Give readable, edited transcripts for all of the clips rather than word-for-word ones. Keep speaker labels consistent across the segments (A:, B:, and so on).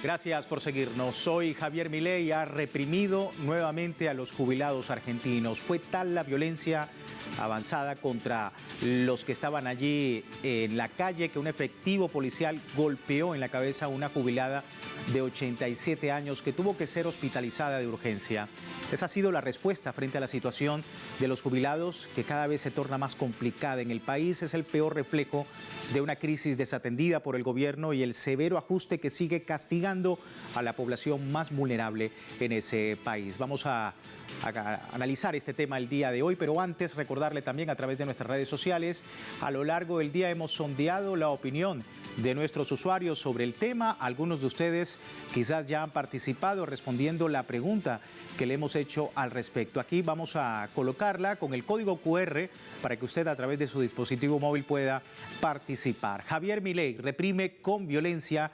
A: Gracias por seguirnos. Soy Javier Milei. Ha reprimido nuevamente a los jubilados argentinos. Fue tal la violencia avanzada contra los que estaban allí en la calle que un efectivo policial golpeó en la cabeza a una jubilada de 87 años que tuvo que ser hospitalizada de urgencia. Esa ha sido la respuesta frente a la situación de los jubilados, que cada vez se torna más complicada en el país. Es el peor reflejo de una crisis desatendida por el gobierno y el severo ajuste que sigue castigando a la población más vulnerable en ese país. Vamos a analizar este tema el día de hoy, pero antes recordarle también a través de nuestras redes sociales, a lo largo del día hemos sondeado la opinión de nuestros usuarios sobre el tema. Algunos de ustedes quizás ya han participado respondiendo la pregunta que le hemos hecho al respecto. Aquí vamos a colocarla con el código QR para que usted a través de su dispositivo móvil pueda participar. Javier Milei reprime con violencia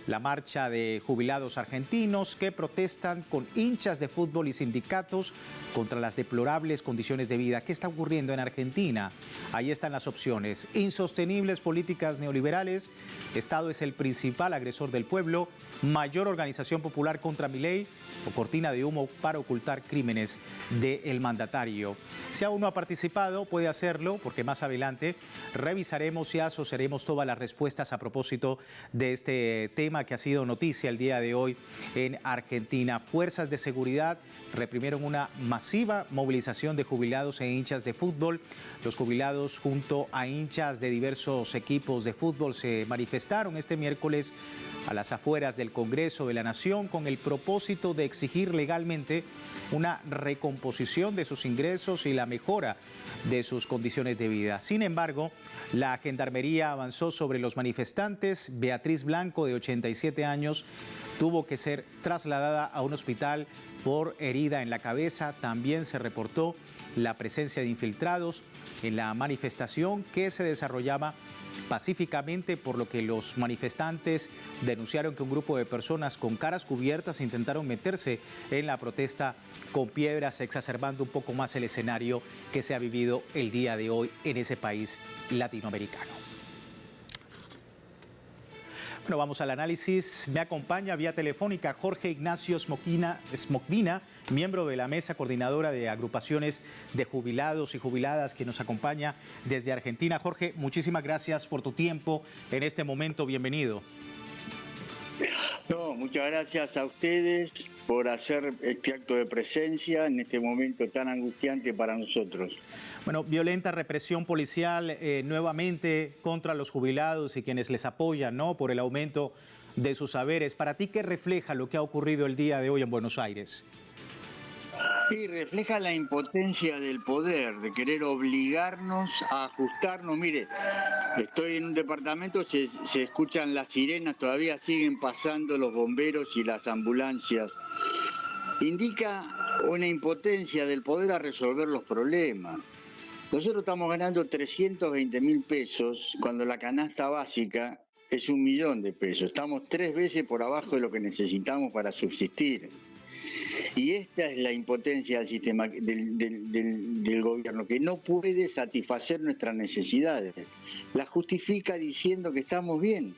A: la marcha de jubilados argentinos que protestan con hinchas de fútbol y sindicatos contra las deplorables condiciones de vida. ¿Qué está ocurriendo en Argentina? Ahí están las opciones. Insostenibles políticas neoliberales, Estado es el principal agresor del pueblo, mayor organización popular contra Milei o cortina de humo para ocultar crímenes del mandatario. Si aún no ha participado, puede hacerlo porque más adelante revisaremos y asociaremos todas las respuestas a propósito de este tema que ha sido noticia el día de hoy en Argentina. Fuerzas de seguridad reprimieron una masiva movilización de jubilados e hinchas de fútbol. Los jubilados junto a hinchas de diversos equipos de fútbol se manifestaron este miércoles a las afueras del Congreso de la Nación con el propósito de exigir legalmente una recomposición de sus ingresos y la mejora de sus condiciones de vida. Sin embargo, la Gendarmería avanzó sobre los manifestantes. Beatriz Blanco, de 87 años, tuvo que ser trasladada a un hospital por herida en la cabeza. También se reportó la presencia de infiltrados en la manifestación que se desarrollaba pacíficamente, por lo que los manifestantes denunciaron que un grupo de personas con caras cubiertas intentaron meterse en la protesta con piedras, exacerbando un poco más el escenario que se ha vivido el día de hoy en ese país latinoamericano. Bueno, vamos al análisis. Me acompaña vía telefónica Jorge Ignacio Smokvina, miembro de la mesa coordinadora de agrupaciones de jubilados y jubiladas, que nos acompaña desde Argentina. Jorge, muchísimas gracias por tu tiempo en este momento. Bienvenido.
B: No, muchas gracias a ustedes por hacer este acto de presencia en este momento tan angustiante para nosotros.
A: Bueno, violenta represión policial nuevamente contra los jubilados y quienes les apoyan, ¿no?, por el aumento de sus haberes. ¿Para ti qué refleja lo que ha ocurrido el día de hoy en Buenos Aires?
B: Sí, refleja la impotencia del poder, de querer obligarnos a ajustarnos. Mire, estoy en un departamento, se escuchan las sirenas, todavía siguen pasando los bomberos y las ambulancias. Indica una impotencia del poder a resolver los problemas. Nosotros estamos ganando 320.000 pesos cuando la canasta básica es 1 millón de pesos. Estamos 3 veces por abajo de lo que necesitamos para subsistir. Y esta es la impotencia del sistema del gobierno, que no puede satisfacer nuestras necesidades. La justifica diciendo que estamos bien,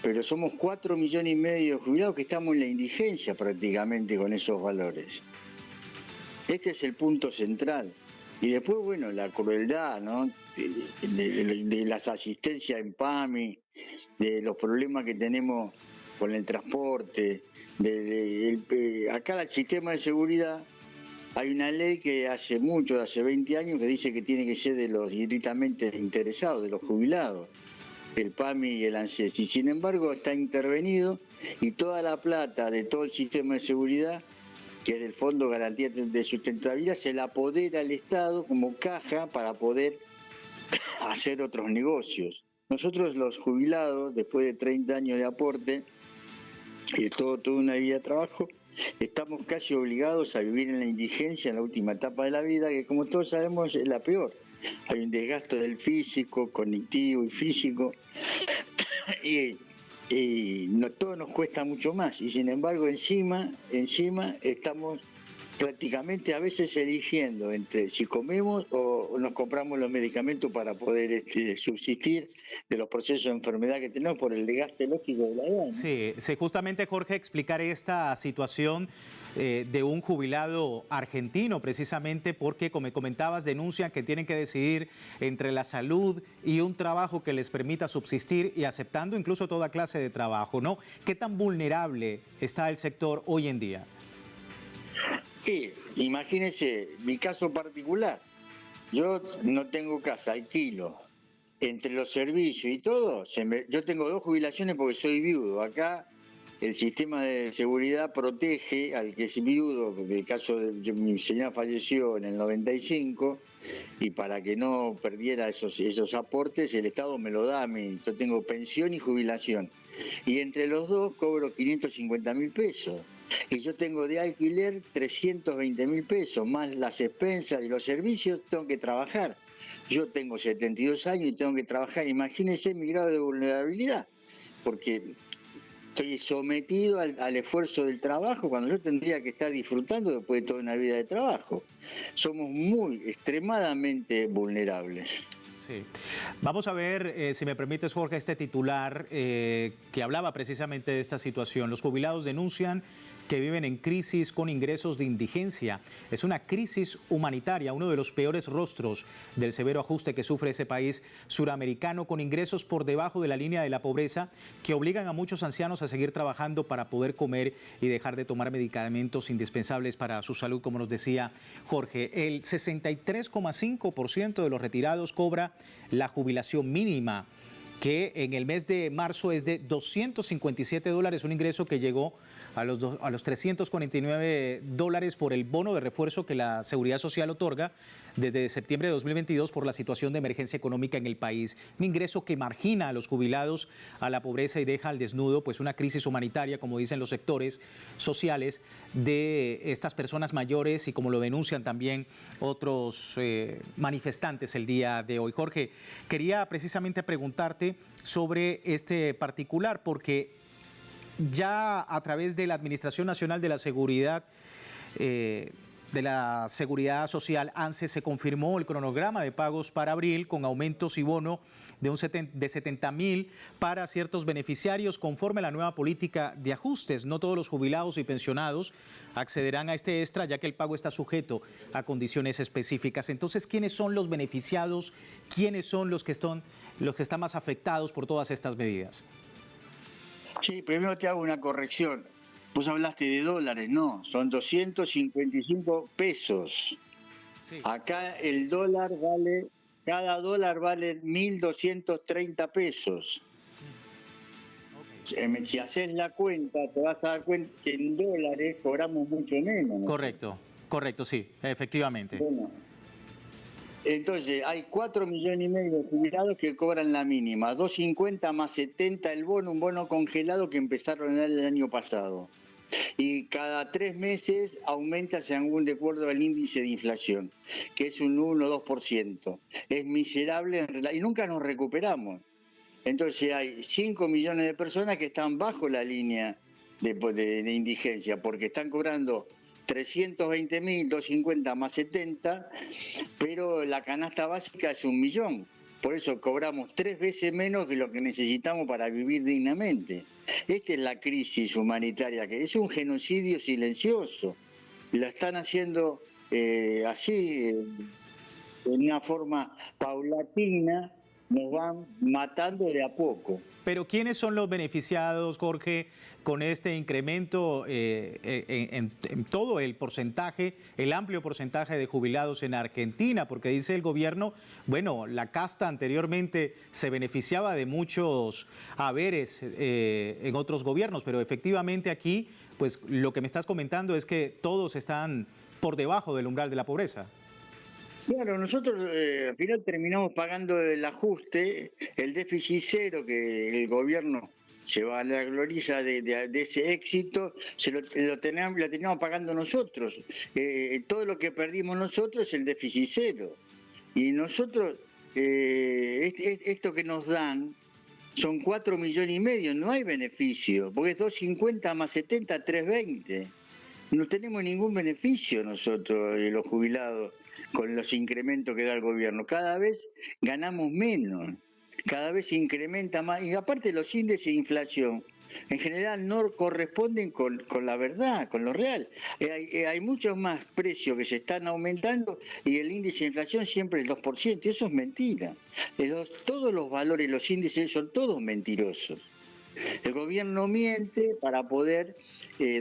B: pero somos 4,5 millones de jubilados que estamos en la indigencia prácticamente con esos valores. Este es el punto central. Y después, bueno, la crueldad, ¿no?, de las asistencias en PAMI, de los problemas que tenemos con el transporte. Acá el sistema de seguridad, hay una ley que hace 20 años, que dice que tiene que ser de los directamente interesados, de los jubilados, el PAMI y el ANSES. Y sin embargo está intervenido y toda la plata de todo el sistema de seguridad, que es del Fondo de Garantía de Sustentabilidad, se la apodera al Estado como caja para poder hacer otros negocios. Nosotros los jubilados, después de 30 años de aporte y toda una vida de trabajo, estamos casi obligados a vivir en la indigencia en la última etapa de la vida, que como todos sabemos es la peor. Hay un desgasto del físico, cognitivo y físico, y todo nos cuesta mucho más, y sin embargo encima estamos prácticamente a veces eligiendo entre si comemos o nos compramos los medicamentos para poder subsistir de los procesos de enfermedad que tenemos por el desgaste lógico de la edad, ¿no?
A: Sí, sí, justamente Jorge, explicar esta situación de un jubilado argentino, precisamente porque, como me comentabas, denuncian que tienen que decidir entre la salud y un trabajo que les permita subsistir y aceptando incluso toda clase de trabajo, ¿no? ¿Qué tan vulnerable está el sector hoy en día?
B: Sí, imagínense, mi caso particular, yo no tengo casa, alquilo. Entre los servicios y todo, yo tengo 2 jubilaciones porque soy viudo. Acá el sistema de seguridad protege al que es viudo, porque el caso de mi señora falleció en el 95 y para que no perdiera esos aportes, el Estado me lo da a mí. Yo tengo pensión y jubilación. Y entre los dos cobro 550.000 pesos. Y yo tengo de alquiler 320.000 pesos, más las expensas y los servicios, tengo que trabajar. Yo tengo 72 años y tengo que trabajar. Imagínense mi grado de vulnerabilidad, porque estoy sometido al esfuerzo del trabajo cuando yo tendría que estar disfrutando después de toda una vida de trabajo. Somos extremadamente vulnerables.
A: Sí. Vamos a ver, si me permites, Jorge, este titular que hablaba precisamente de esta situación. Los jubilados denuncian que viven en crisis con ingresos de indigencia. Es una crisis humanitaria, uno de los peores rostros del severo ajuste que sufre ese país suramericano, con ingresos por debajo de la línea de la pobreza, que obligan a muchos ancianos a seguir trabajando para poder comer y dejar de tomar medicamentos indispensables para su salud, como nos decía Jorge. El 63,5% de los retirados cobra la jubilación mínima, que en el mes de marzo es de $257, un ingreso que llegó a los $349 por el bono de refuerzo que la Seguridad Social otorga desde septiembre de 2022 por la situación de emergencia económica en el país. Un ingreso que margina a los jubilados a la pobreza y deja al desnudo pues una crisis humanitaria, como dicen los sectores sociales, de estas personas mayores y como lo denuncian también otros manifestantes el día de hoy. Jorge, quería precisamente preguntarte sobre este particular porque ya a través de la Administración Nacional de la Seguridad Social, ANSE, se confirmó el cronograma de pagos para abril con aumentos y bono de 70.000 para ciertos beneficiarios conforme a la nueva política de ajustes. No todos los jubilados y pensionados accederán a este extra, ya que el pago está sujeto a condiciones específicas. Entonces, ¿quiénes son los beneficiados? ¿Quiénes son los que están más afectados por todas estas medidas?
B: Sí, primero te hago una corrección. Vos hablaste de dólares, no, son 255 pesos. Sí. Acá el dólar vale, cada dólar vale 1.230 pesos. Okay. Si haces la cuenta, te vas a dar cuenta que en dólares cobramos mucho menos, ¿no?
A: Correcto, sí, efectivamente.
B: Bueno, entonces hay 4,5 millones de jubilados que cobran la mínima, 250 más 70 el bono, un bono congelado que empezaron a dar el año pasado. Y cada 3 meses aumenta según de acuerdo al índice de inflación, que es un 1 o 2%. Es miserable y nunca nos recuperamos. Entonces hay 5 millones de personas que están bajo la línea de indigencia, porque están cobrando 320.000, 250 más 70, pero la canasta básica es 1 millón. Por eso cobramos 3 veces menos de lo que necesitamos para vivir dignamente. Esta es la crisis humanitaria, que es un genocidio silencioso. Lo están haciendo así, en una forma paulatina, nos van matando de a poco.
A: Pero ¿quiénes son los beneficiados, Jorge, con este incremento en todo el porcentaje, el amplio porcentaje de jubilados en Argentina? Porque dice el gobierno, bueno, la casta anteriormente se beneficiaba de muchos haberes en otros gobiernos, pero efectivamente aquí, pues lo que me estás comentando es que todos están por debajo del umbral de la pobreza.
B: Claro, nosotros al final terminamos pagando el ajuste, el déficit cero que el gobierno se va a la gloriza de ese éxito, lo teníamos pagando nosotros. Todo lo que perdimos nosotros es el déficit cero. Y nosotros, esto que nos dan son 4,5 millones, no hay beneficio, porque es 250 más 70, 320. No tenemos ningún beneficio nosotros, los jubilados, con los incrementos que da el gobierno. Cada vez ganamos menos, cada vez se incrementa más. Y aparte los índices de inflación, en general no corresponden con la verdad, con lo real. Hay muchos más precios que se están aumentando y el índice de inflación siempre es el 2%. Eso es mentira. Todos los valores, los índices son todos mentirosos. El gobierno miente para poder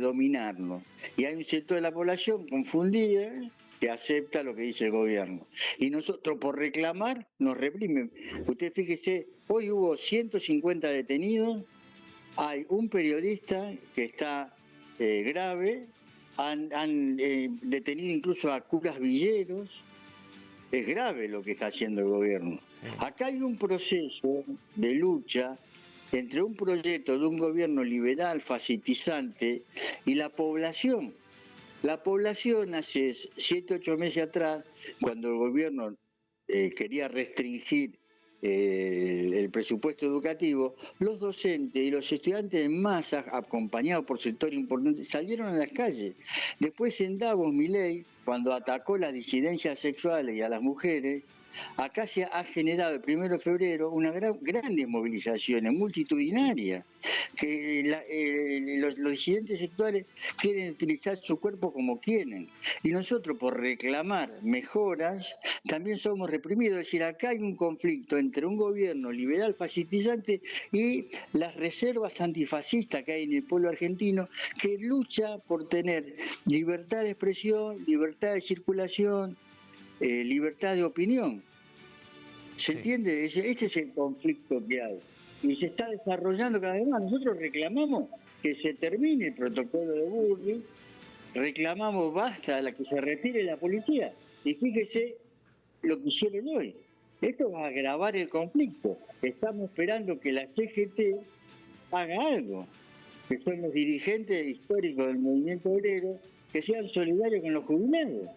B: dominarnos. Y hay un sector de la población confundida que acepta lo que dice el gobierno. Y nosotros por reclamar nos reprimen. Usted fíjese, hoy hubo 150 detenidos, hay un periodista que está grave, han detenido incluso a curas villeros. Es grave lo que está haciendo el gobierno. Sí. Acá hay un proceso de lucha entre un proyecto de un gobierno liberal, facilitante, y la población. La población hace 7, 8 meses atrás, cuando el gobierno quería restringir el presupuesto educativo, los docentes y los estudiantes en masa, acompañados por sectores importantes, salieron a las calles. Después en Davos, Milei, cuando atacó las disidencias sexuales y a las mujeres, acá se ha generado el 1 de febrero una grandes movilizaciones multitudinarias, que los disidentes sexuales quieren utilizar su cuerpo como quieren. Y nosotros, por reclamar mejoras, también somos reprimidos. Es decir, acá hay un conflicto entre un gobierno liberal facilitante y las reservas antifascistas que hay en el pueblo argentino, que lucha por tener libertad de expresión, libertad de circulación, libertad de opinión. ¿Se entiende? Este es el conflicto que hay. Y se está desarrollando cada vez más. Nosotros reclamamos que se termine el protocolo de Burri, reclamamos basta que se retire la policía. Y fíjese lo que hicieron hoy. Esto va a agravar el conflicto. Estamos esperando que la CGT haga algo, que son los dirigentes históricos del movimiento obrero, que sean solidarios con los jubilados.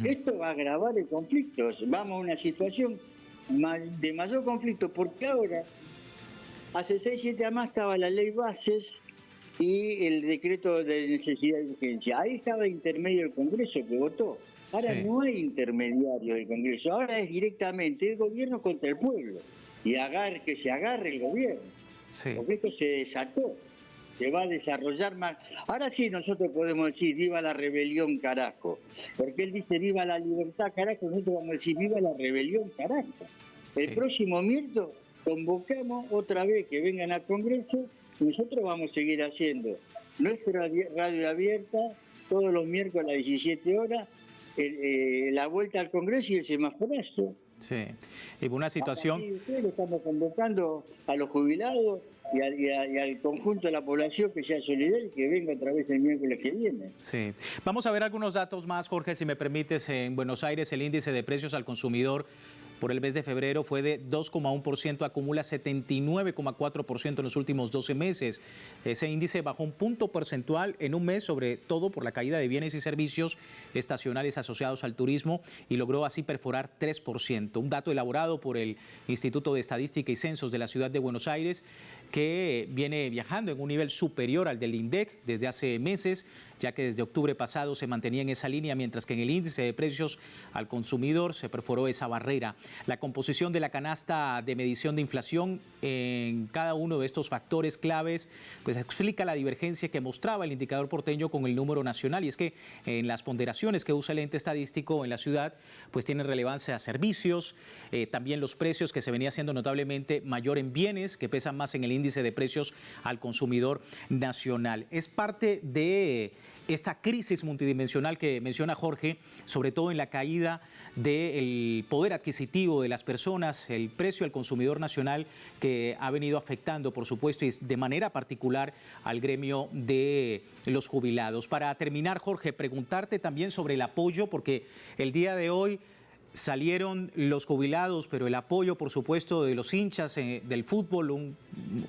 B: Esto va a agravar el conflicto. Vamos a una situación de mayor conflicto, porque ahora, hace 6, 7 años más estaba la ley bases y el decreto de necesidad de urgencia. Ahí estaba el intermedio del Congreso que votó. Ahora sí. No hay intermediario del Congreso, ahora es directamente el gobierno contra el pueblo. Y que se agarre el gobierno. Sí. Porque esto se desató. Se va a desarrollar más. Ahora sí nosotros podemos decir viva la rebelión, carajo. Porque él dice viva la libertad, carajo. Nosotros vamos a decir viva la rebelión, carajo. El próximo miércoles convocamos otra vez que vengan al Congreso. Nosotros vamos a seguir haciendo nuestra radio abierta todos los miércoles a las 17 horas, la vuelta al Congreso y el semáforazo.
A: Sí, y una situación...
B: Estamos convocando a los jubilados y al conjunto de la población que sea solidaria y que venga otra vez el miércoles que viene.
A: Sí. Vamos a ver algunos datos más, Jorge, si me permites. En Buenos Aires el índice de precios al consumidor por el mes de febrero fue de 2,1%, acumula 79,4% en los últimos 12 meses. Ese índice bajó un punto porcentual en un mes, sobre todo por la caída de bienes y servicios estacionales asociados al turismo, y logró así perforar 3%. Un dato elaborado por el Instituto de Estadística y Censos de la Ciudad de Buenos Aires, que viene viajando en un nivel superior al del INDEC desde hace meses, ya que desde octubre pasado se mantenía en esa línea, mientras que en el índice de precios al consumidor se perforó esa barrera. La composición de la canasta de medición de inflación en cada uno de estos factores claves pues explica la divergencia que mostraba el indicador porteño con el número nacional, y es que en las ponderaciones que usa el ente estadístico en la ciudad pues tienen relevancia a servicios, también los precios, que se venía haciendo notablemente mayor en bienes, que pesan más en el índice de precios al consumidor nacional. Es parte de esta crisis multidimensional que menciona Jorge, sobre todo en la caída del poder adquisitivo de las personas, el precio al consumidor nacional, que ha venido afectando, por supuesto, y de manera particular al gremio de los jubilados. Para terminar, Jorge, preguntarte también sobre el apoyo, porque el día de hoy salieron los jubilados, pero el apoyo, por supuesto, de los hinchas del fútbol,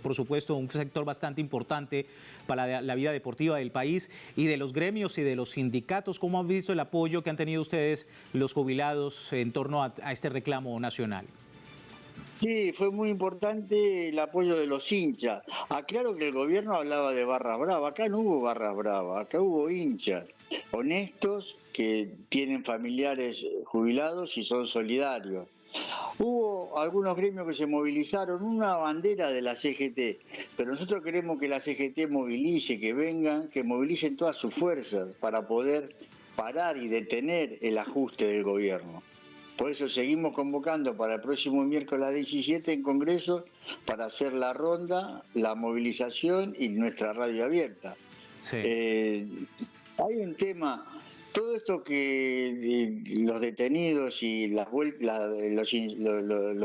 A: por supuesto, un sector bastante importante para la vida deportiva del país, y de los gremios y de los sindicatos. ¿Cómo han visto el apoyo que han tenido ustedes, los jubilados, en torno a este reclamo nacional?
B: Sí, fue muy importante el apoyo de los hinchas. Aclaro que el gobierno hablaba de barras bravas. Acá no hubo barras bravas, acá hubo hinchas honestos que tienen familiares jubilados y son solidarios. Hubo algunos gremios que se movilizaron, una bandera de la CGT, pero nosotros queremos que la CGT movilice, que vengan, que movilicen todas sus fuerzas para poder parar y detener el ajuste del gobierno. Por eso seguimos convocando para el próximo miércoles 17 en Congreso para hacer la ronda, la movilización y nuestra radio abierta.
A: Sí.
B: Hay un tema, todo esto que los detenidos y los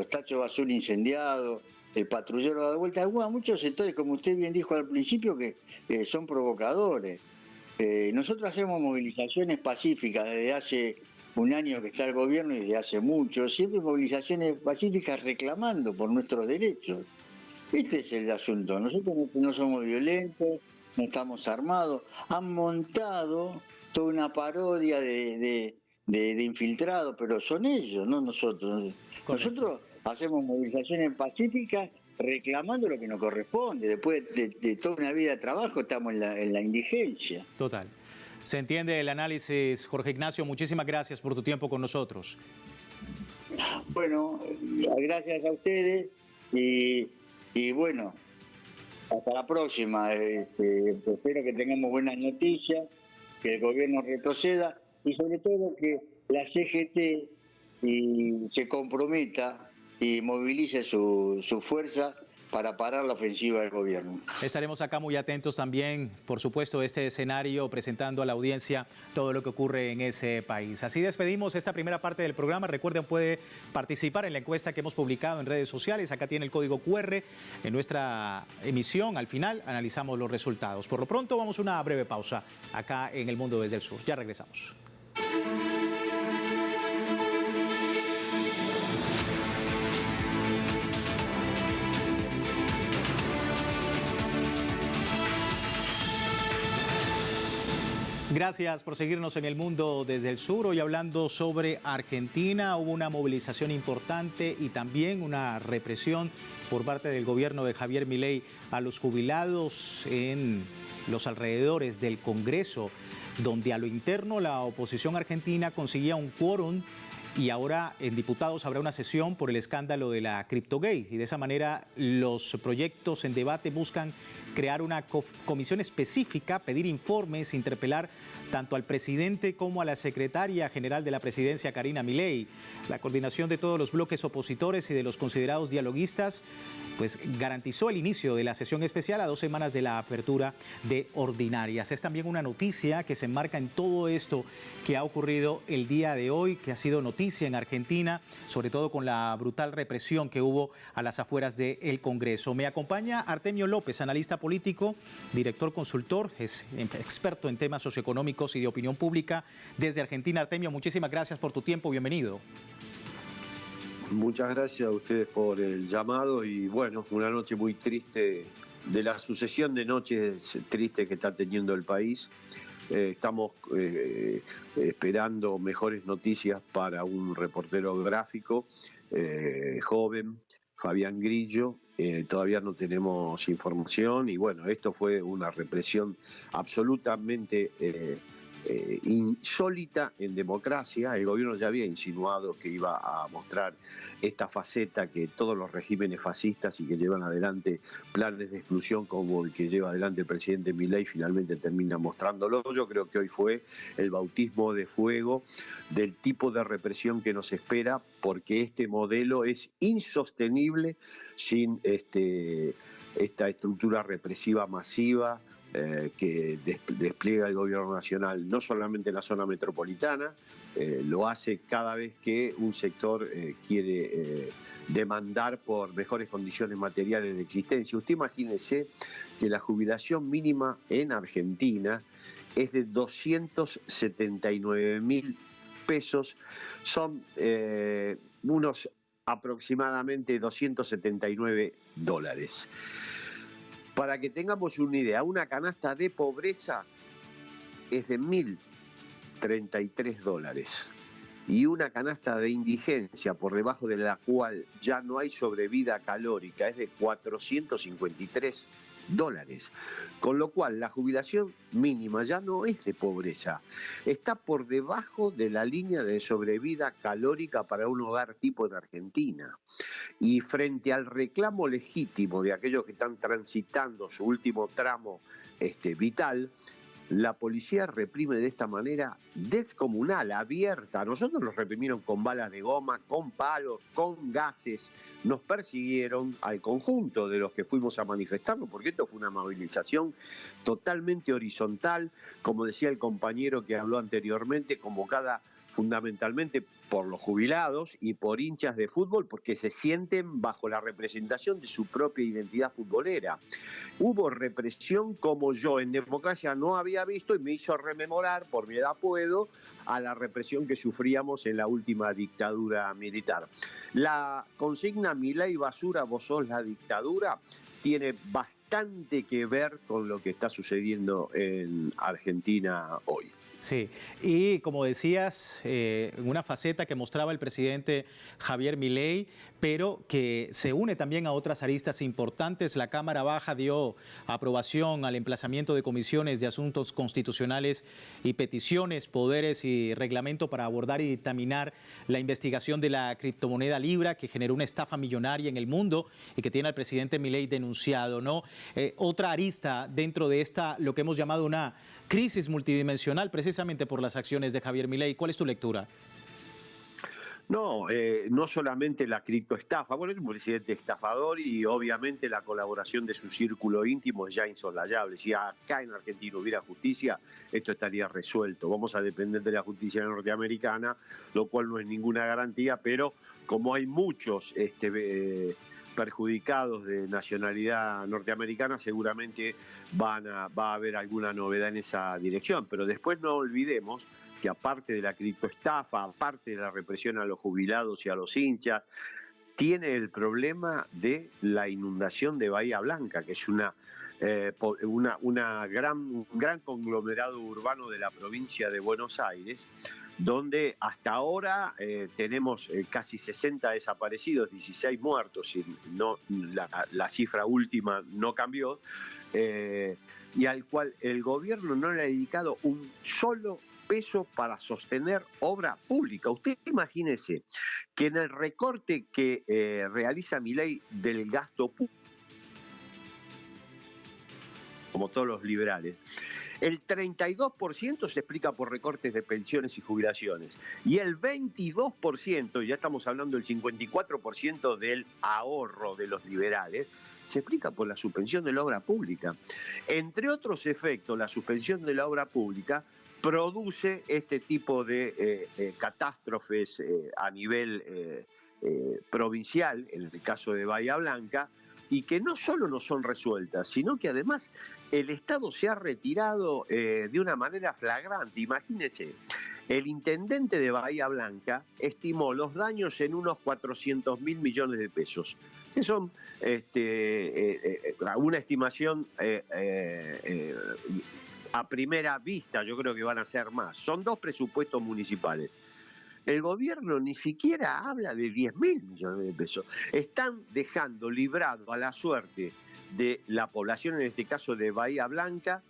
B: tachos de basura incendiados, el patrullero da vuelta, hubo muchos sectores, como usted bien dijo al principio, que son provocadores. Nosotros hacemos movilizaciones pacíficas desde hace un año que está el gobierno y desde hace mucho, siempre movilizaciones pacíficas reclamando por nuestros derechos. Este es el asunto. Nosotros no somos violentos, no estamos armados. Han montado toda una parodia de infiltrados, pero son ellos, no nosotros.
A: Correcto.
B: Nosotros hacemos movilizaciones pacíficas reclamando lo que nos corresponde. Después de toda una vida de trabajo estamos en la indigencia.
A: Total. Se entiende el análisis, Jorge Ignacio. Muchísimas gracias por tu tiempo con nosotros.
B: Bueno, gracias a ustedes y bueno, hasta la próxima. Espero que tengamos buenas noticias, que el gobierno retroceda y sobre todo que la CGT se comprometa y movilice su fuerza para parar la ofensiva del gobierno.
A: Estaremos acá muy atentos también, por supuesto, a este escenario, presentando a la audiencia todo lo que ocurre en ese país. Así despedimos esta primera parte del programa. Recuerden, puede participar en la encuesta que hemos publicado en redes sociales. Acá tiene el código QR. En nuestra emisión, al final, analizamos los resultados. Por lo pronto, vamos a una breve pausa acá en El Mundo desde el Sur. Ya regresamos. Gracias por seguirnos en El Mundo desde el Sur. Hoy hablando sobre Argentina, hubo una movilización importante y también una represión por parte del gobierno de Javier Milei a los jubilados en los alrededores del Congreso, donde a lo interno la oposición argentina conseguía un quórum y ahora en diputados habrá una sesión por el escándalo de la CryptoGate y de esa manera los proyectos en debate buscan crear una comisión específica, pedir informes, interpelar tanto al presidente como a la secretaria general de la presidencia, Karina Milei. La coordinación de todos los bloques opositores y de los considerados dialoguistas pues garantizó el inicio de la sesión especial a 2 semanas de la apertura de ordinarias. Es también una noticia que se enmarca en todo esto que ha ocurrido el día de hoy, que ha sido noticia en Argentina, sobre todo con la brutal represión que hubo a las afueras del Congreso. Me acompaña Artemio López, analista político, director consultor, es experto en temas socioeconómicos y de opinión pública desde Argentina. Artemio, muchísimas gracias por tu tiempo, bienvenido.
C: Muchas gracias a ustedes por el llamado y bueno, una noche muy triste, de la sucesión de noches tristes que está teniendo el país. Estamos esperando mejores noticias para un reportero gráfico joven, Fabián Grillo. Todavía no tenemos información y bueno, esto fue una represión absolutamente insólita en democracia. El gobierno ya había insinuado que iba a mostrar esta faceta que todos los regímenes fascistas y que llevan adelante planes de exclusión como el que lleva adelante el presidente Milei finalmente termina mostrándolo. Yo creo que hoy fue el bautismo de fuego del tipo de represión que nos espera, porque este modelo es insostenible sin esta estructura represiva masiva que despliega el gobierno nacional, no solamente en la zona metropolitana, lo hace cada vez que un sector quiere demandar por mejores condiciones materiales de existencia. Usted imagínese que la jubilación mínima en Argentina es de 279.000 pesos, son unos aproximadamente $279. Para que tengamos una idea, una canasta de pobreza es de $1.033. y una canasta de indigencia por debajo de la cual ya no hay sobrevida calórica es de $453. Con lo cual la jubilación mínima ya no es de pobreza, está por debajo de la línea de sobrevida calórica para un hogar tipo en Argentina. Y frente al reclamo legítimo de aquellos que están transitando su último tramo vital, la policía reprime de esta manera descomunal, abierta. A nosotros nos reprimieron con balas de goma, con palos, con gases. Nos persiguieron al conjunto de los que fuimos a manifestarnos, porque esto fue una movilización totalmente horizontal, como decía el compañero que habló anteriormente, convocada fundamentalmente por los jubilados y por hinchas de fútbol, porque se sienten bajo la representación de su propia identidad futbolera. Hubo represión como yo en democracia no había visto y me hizo rememorar, por mi edad puedo, a la represión que sufríamos en la última dictadura militar. La consigna Milei basura, vos sos la dictadura, tiene bastante que ver con lo que está sucediendo en Argentina hoy.
A: Sí, y como decías, una faceta que mostraba el presidente Javier Milei, pero que se une también a otras aristas importantes. La Cámara Baja dio aprobación al emplazamiento de comisiones de asuntos constitucionales y peticiones, poderes y reglamento para abordar y dictaminar la investigación de la criptomoneda Libra, que generó una estafa millonaria en el mundo y que tiene al presidente Milei denunciado, ¿no? Otra arista dentro de esta, lo que hemos llamado una crisis multidimensional, precisamente por las acciones de Javier Milei. ¿Cuál es tu lectura?
C: No, no solamente la criptoestafa, bueno, es un presidente estafador y obviamente la colaboración de su círculo íntimo es ya insoslayable. Si acá en Argentina hubiera justicia, esto estaría resuelto. Vamos a depender de la justicia norteamericana, lo cual no es ninguna garantía, pero como hay muchos perjudicados de nacionalidad norteamericana, seguramente va a haber alguna novedad en esa dirección. Pero después no olvidemos que aparte de la criptoestafa, aparte de la represión a los jubilados y a los hinchas, tiene el problema de la inundación de Bahía Blanca, que es un gran conglomerado urbano de la provincia de Buenos Aires, donde hasta ahora tenemos casi 60 desaparecidos, 16 muertos, y la cifra última no cambió, y al cual el gobierno no le ha dedicado un solo peso para sostener obra pública. Usted imagínese que en el recorte que realiza Milei del gasto público, como todos los liberales, el 32% se explica por recortes de pensiones y jubilaciones. Y el 22%, ya estamos hablando del 54% del ahorro de los liberales, se explica por la suspensión de la obra pública. Entre otros efectos, la suspensión de la obra pública produce este tipo de catástrofes a nivel provincial, en el caso de Bahía Blanca, y que no solo no son resueltas, sino que además el Estado se ha retirado de una manera flagrante. Imagínense, el intendente de Bahía Blanca estimó los daños en unos 400.000 millones de pesos, que son una estimación a primera vista, yo creo que van a ser más. Son 2 presupuestos municipales. El gobierno ni siquiera habla de 10.000 millones de pesos. Están dejando librado a la suerte de la población, en este caso de Bahía Blanca,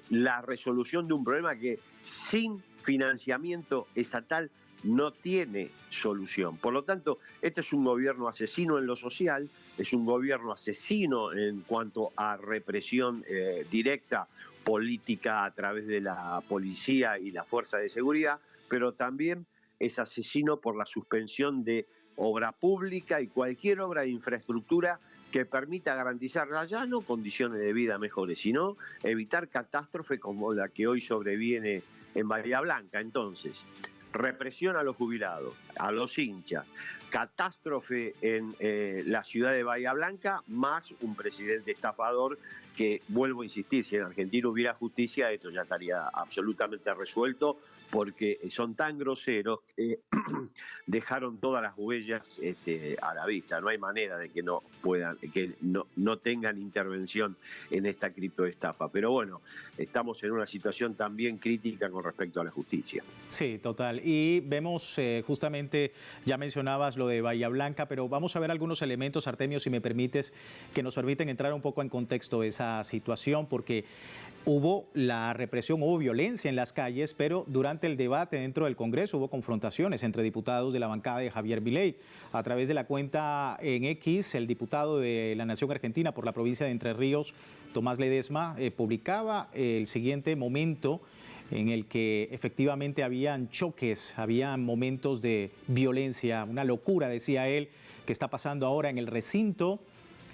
C: la resolución de un problema que sin financiamiento estatal no tiene solución. Por lo tanto, este es un gobierno asesino en lo social, es un gobierno asesino en cuanto a represión directa política a través de la policía y la fuerza de seguridad, pero también es asesino por la suspensión de obra pública y cualquier obra de infraestructura que permita garantizar ya no condiciones de vida mejores, sino evitar catástrofe como la que hoy sobreviene en Bahía Blanca. Entonces, represión a los jubilados, a los hinchas, catástrofe en la ciudad de Bahía Blanca, más un presidente estafador que, vuelvo a insistir, si en Argentina hubiera justicia, esto ya estaría absolutamente resuelto, porque son tan groseros que dejaron todas las huellas a la vista. No hay manera de que no puedan, que no tengan intervención en esta criptoestafa. Pero bueno, estamos en una situación también crítica con respecto a la justicia.
A: Sí, total. y vemos justamente, ya mencionabas lo de Bahía Blanca, pero vamos a ver algunos elementos, Artemio, si me permites, que nos permiten entrar un poco en contexto de esa situación, porque hubo la represión, hubo violencia en las calles, pero durante el debate dentro del Congreso hubo confrontaciones entre diputados de la bancada de Javier Milei. A través de la cuenta en X, el diputado de la Nación Argentina por la provincia de Entre Ríos, Tomás Ledesma, publicaba el siguiente momento en el que efectivamente habían choques, había momentos de violencia, una locura, decía él, que está pasando ahora en el recinto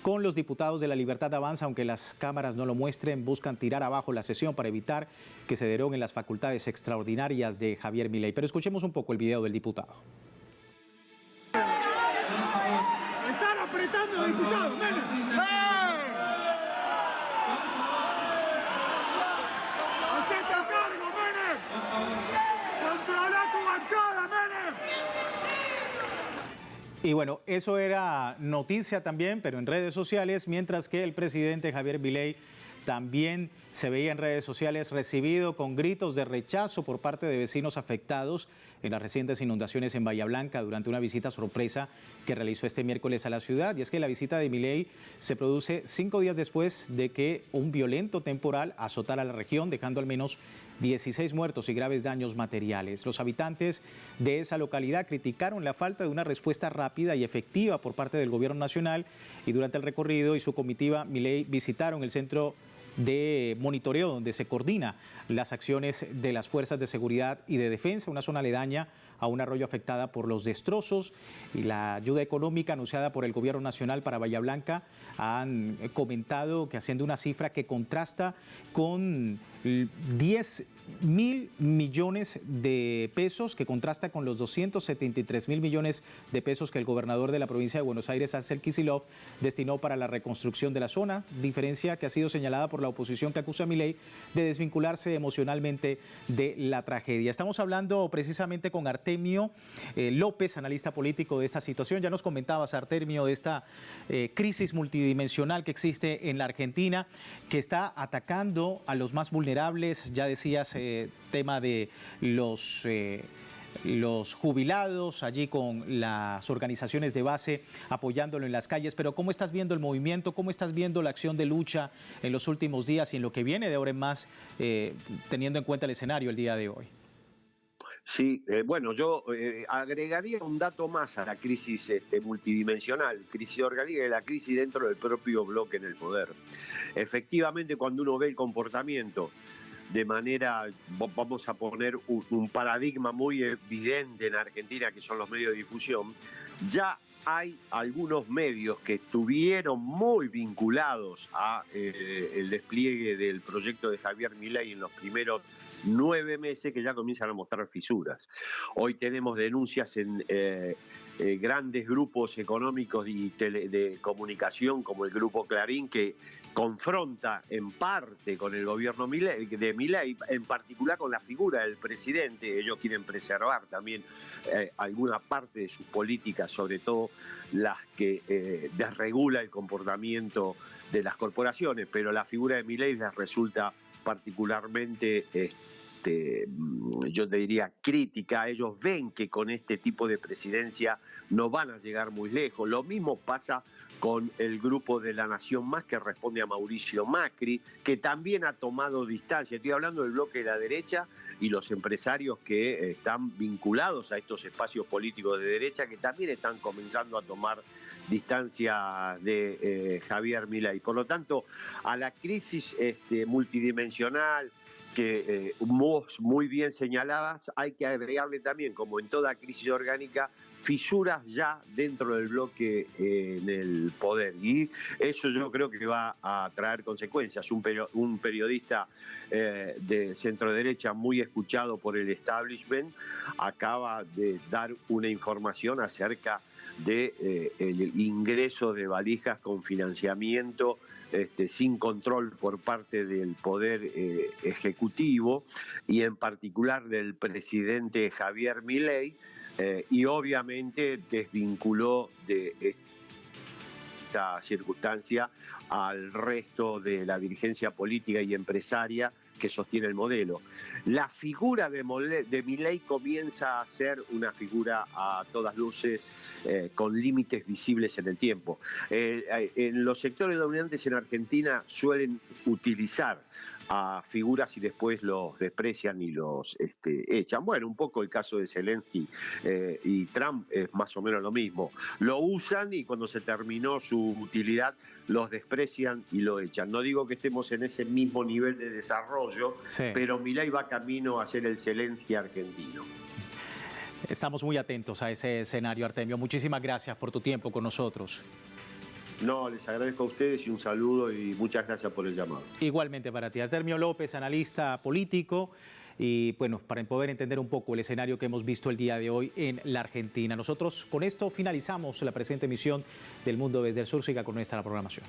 A: con los diputados de La Libertad Avanza, aunque las cámaras no lo muestren, buscan tirar abajo la sesión para evitar que se deroguen las facultades extraordinarias de Javier Milei. Pero escuchemos un poco el video del diputado.
D: Están apretando, diputado. ¡Menem! ¡Hacete cargo, Menem! ¡Controla tu bancada, Menem!
A: Y bueno, eso era noticia también, pero en redes sociales, mientras que el presidente Javier Milei también se veía en redes sociales recibido con gritos de rechazo por parte de vecinos afectados en las recientes inundaciones en Bahía Blanca durante una visita sorpresa que realizó este miércoles a la ciudad. Y es que la visita de Milei se produce 5 días después de que un violento temporal azotara la región, dejando al menos 16 muertos y graves daños materiales. Los habitantes de esa localidad criticaron la falta de una respuesta rápida y efectiva por parte del gobierno nacional, y durante el recorrido y su comitiva Milei visitaron el centro de monitoreo donde se coordina las acciones de las fuerzas de seguridad y de defensa, una zona aledaña a un arroyo afectada por los destrozos, y la ayuda económica anunciada por el gobierno nacional para Bahía Blanca. Han comentado que haciendo una cifra que contrasta con 10.000 millones de pesos, que contrasta con los 273.000 millones de pesos que el gobernador de la provincia de Buenos Aires, Axel Kicillof, destinó para la reconstrucción de la zona, diferencia que ha sido señalada por la oposición, que acusa a Milei de desvincularse emocionalmente de la tragedia. Estamos hablando precisamente con Artemio López, analista político de esta situación. Ya nos comentabas, Artemio, de esta crisis multidimensional que existe en la Argentina, que está atacando a los más vulnerables. Ya decías, tema de los jubilados, allí con las organizaciones de base apoyándolo en las calles. Pero ¿cómo estás viendo el movimiento? ¿Cómo estás viendo la acción de lucha en los últimos días y en lo que viene de ahora en más, teniendo en cuenta el escenario el día de hoy?
C: Sí, bueno, yo agregaría un dato más a la crisis multidimensional, crisis orgánica, y la crisis dentro del propio bloque en el poder. Efectivamente, cuando uno ve el comportamiento de manera, vamos a poner un paradigma muy evidente en Argentina, que son los medios de difusión, ya hay algunos medios que estuvieron muy vinculados a el despliegue del proyecto de Javier Milei en los primeros 9 meses, que ya comienzan a mostrar fisuras. Hoy tenemos denuncias en grandes grupos económicos y de comunicación, como el Grupo Clarín, que confronta en parte con el gobierno de Milei, en particular con la figura del presidente. Ellos quieren preservar también alguna parte de sus políticas, sobre todo las que desregula el comportamiento de las corporaciones, pero la figura de Milei les resulta particularmente, yo te diría, crítica. Ellos ven que con este tipo de presidencia no van a llegar muy lejos. Lo mismo pasa con el grupo de La Nación Más, que responde a Mauricio Macri, que también ha tomado distancia. Estoy hablando del bloque de la derecha y los empresarios que están vinculados a estos espacios políticos de derecha, que también están comenzando a tomar distancia de Javier Milei. Por lo tanto, a la crisis multidimensional que vos muy bien señalabas, hay que agregarle también, como en toda crisis orgánica, fisuras ya dentro del bloque en el poder. Y eso yo creo que va a traer consecuencias. Un periodista de centro derecha muy escuchado por el establishment acaba de dar una información acerca de el ingreso de valijas con financiamiento sin control por parte del Poder Ejecutivo, y en particular del presidente Javier Milei, y obviamente desvinculó de esta circunstancia al resto de la dirigencia política y empresaria que sostiene el modelo. La figura de Milei comienza a ser una figura a todas luces con límites visibles en el tiempo. En los sectores dominantes en Argentina suelen utilizar a figuras y después los desprecian y los echan. Bueno, un poco el caso de Zelensky y Trump es más o menos lo mismo. Lo usan y cuando se terminó su utilidad los desprecian y lo echan. No digo que estemos en ese mismo nivel de desarrollo, sí, pero Milei va camino a ser el Zelensky argentino.
A: Estamos muy atentos a ese escenario, Artemio. Muchísimas gracias por tu tiempo con nosotros.
C: No, les agradezco a ustedes y un saludo y muchas gracias por el llamado.
A: Igualmente para ti, Artemio López, analista político, y bueno, para poder entender un poco el escenario que hemos visto el día de hoy en la Argentina. Nosotros con esto finalizamos la presente emisión del Mundo desde el Sur. Siga con nuestra programación.